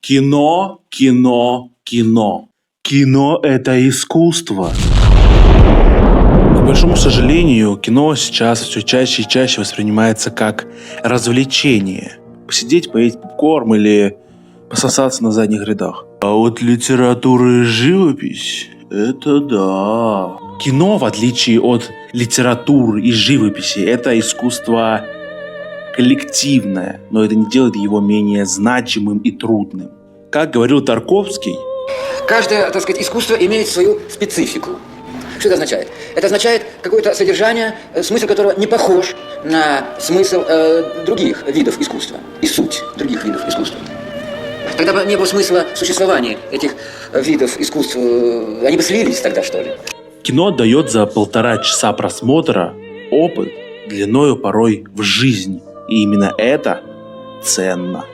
Кино, кино, кино. Кино – это искусство. К большому сожалению, кино сейчас все чаще и чаще воспринимается как развлечение. Посидеть, поесть попкорн или пососаться на задних рядах. А вот литература и живопись – это да. Кино, в отличие от литературы и живописи, это искусство коллективное, но это не делает его менее значимым и трудным. Как говорил Тарковский, каждое, так сказать, искусство имеет свою специфику. Что это означает? Это означает какое-то содержание, смысл которого не похож на смысл других видов искусства и суть других видов искусства. Тогда бы не было смысла существования этих видов искусств. Они бы слились тогда, что ли. кино дает за 1,5 часа просмотра опыт длиною порой в жизнь. И именно это ценно.